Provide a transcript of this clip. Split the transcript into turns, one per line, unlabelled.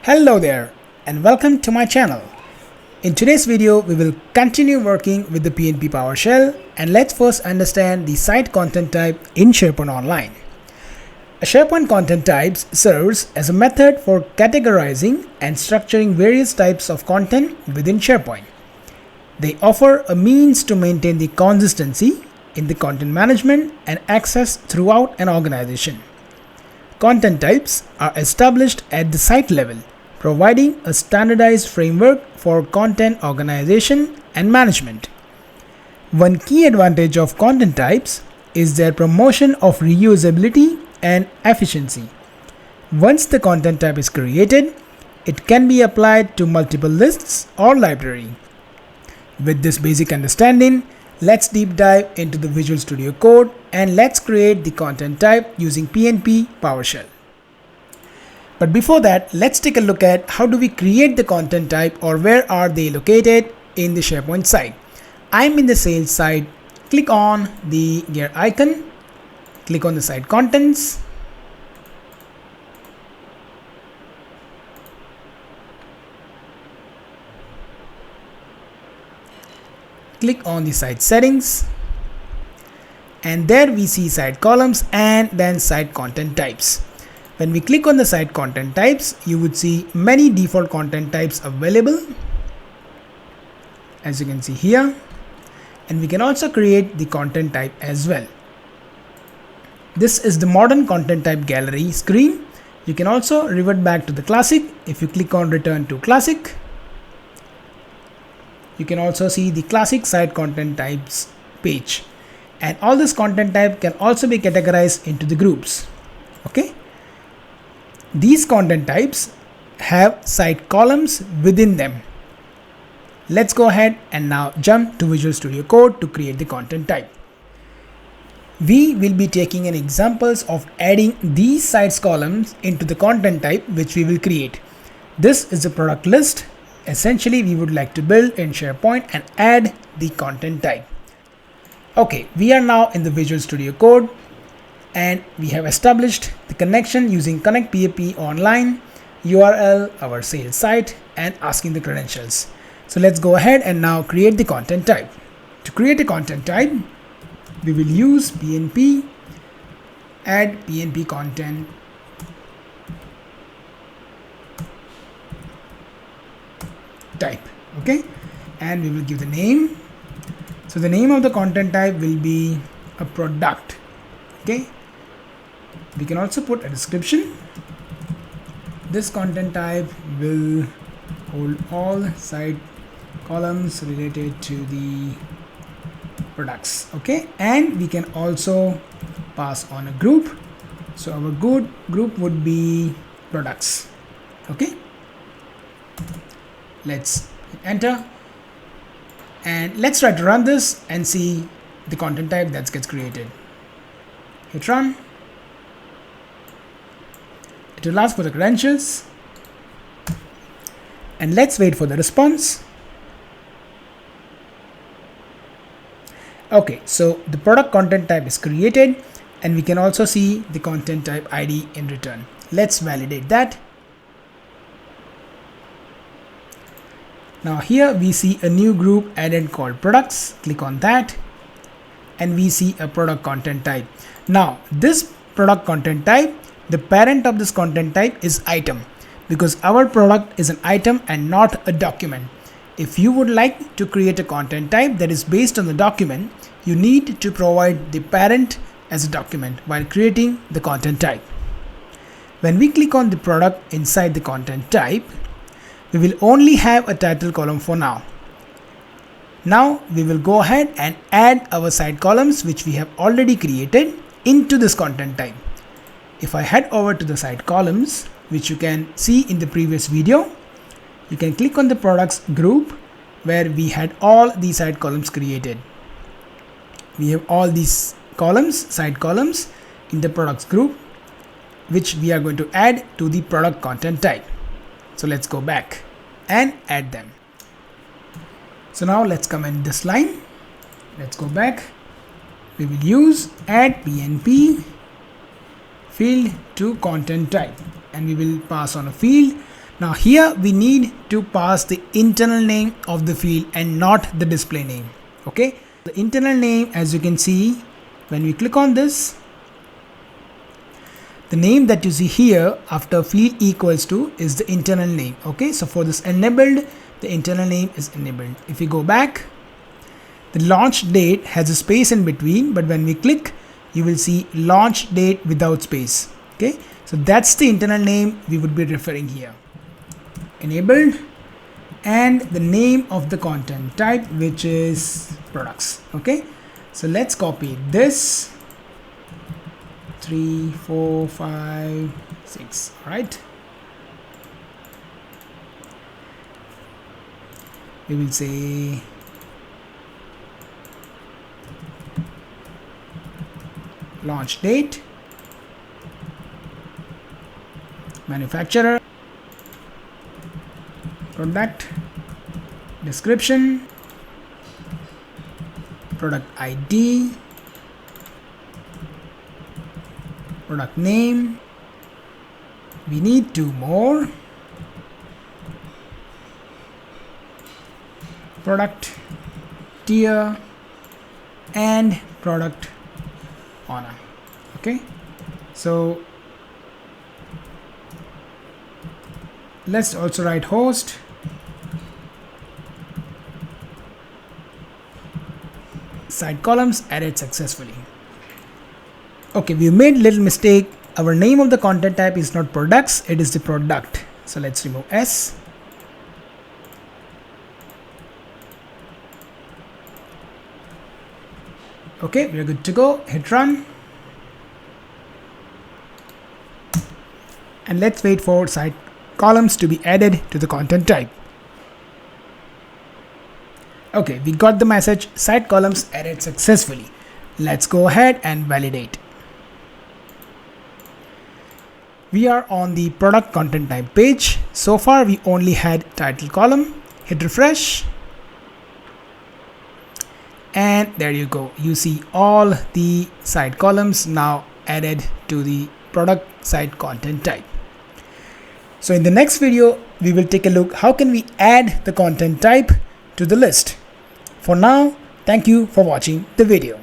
Hello there and welcome to my channel. In today's video, we will continue working with the PnP PowerShell, and let's first understand the site content type in SharePoint Online. A SharePoint content types serves as a method for categorizing and structuring various types of content within SharePoint. They offer a means to maintain the consistency in the content management and access throughout an organization. Content types are established at the site level, providing a standardized framework for content organization and management. One key advantage of content types is their promotion of reusability and efficiency. Once the content type is created, it can be applied to multiple lists or library. With this basic understanding, let's deep dive into the Visual Studio Code and let's create the content type using PnP PowerShell. But before that, let's take a look at how do we create the content type, or where are they located in the SharePoint site. I'm in the sales site. Click on the gear icon, click on the site contents, click on the site settings, and there we see site columns and then site content types. When we click on the site content types, you would see many default content types available, as you can see here, and we can also create the content type as well. This is the modern content type gallery screen. You can also revert back to the classic. If you click on return to classic, you can also see the classic site content types page, and all this content type can also be categorized into the groups. Okay. These content types have site columns within them. Let's go ahead and now jump to Visual Studio Code to create the content type. We will be taking an examples of adding these sites columns into the content type which we will create. This is a product list. Essentially, we would like to build in SharePoint and add the content type. Okay, we are now in the Visual Studio Code, and we have established the connection using connect PnP online, URL, our sales site, and asking the credentials. So let's go ahead and now create the content type. To create a content type, we will use PnP, add PnP content type. Okay, and we will give the name. So the name of the content type will be a product. Okay, we can also put a description. This content type will hold all site columns related to the products. Okay, and we can also pass on a group. So our good group would be products. Okay, let's hit enter, and let's try to run this and see the content type that gets created. Hit run. It will ask for the credentials, and let's wait for the response. Okay, so the product content type is created, and we can also see the content type ID in return. Let's validate that. Now here we see a new group added called products. Click on that, and we see a product content type. Now this product content type, the parent of this content type is item, because our product is an item and not a document. If you would like to create a content type that is based on the document, you need to provide the parent as a document while creating the content type. When we click on the product inside the content type, we will only have a title column for now. Now we will go ahead and add our site columns which we have already created into this content type. If I head over to the site columns, which you can see in the previous video, you can click on the products group where we had all these site columns created. We have all these columns, site columns, in the products group, which we are going to add to the product content type. So let's go back and add them. So now let's comment this line. Let's go back. We will use add PnP field to content type, and we will pass on a field Now here we need to pass the internal name of the field and not the display name. Okay, the internal name, as you can see when we click on this, the name that you see here after field equals to is the internal name. Okay, so for this enabled, the internal name is enabled. If we go back, the launch date has a space in between, but when we click, you will see launch date without space. Okay, so that's the internal name we would be referring here. Enabled, and the name of the content type, which is products. Okay, so let's copy this 3, 4, 5, 6. All right, we will say launch date, manufacturer, product description, product ID, product name. We need 2 more. Product tier and product honor. Okay, so let's also write host. Side columns added successfully. Okay, we made a little mistake. Our name of the content type is not products, it is the product. So let's remove S. Okay, we're good to go. Hit run. And let's wait for side columns to be added to the content type. Okay, we got the message side columns added successfully. Let's go ahead and validate. We are on the product content type page. So far we only had title column. Hit refresh. And there you go. You see all the side columns now added to the product side content type. So in the next video, we will take a look how can we add the content type to the list. For now, thank you for watching the video.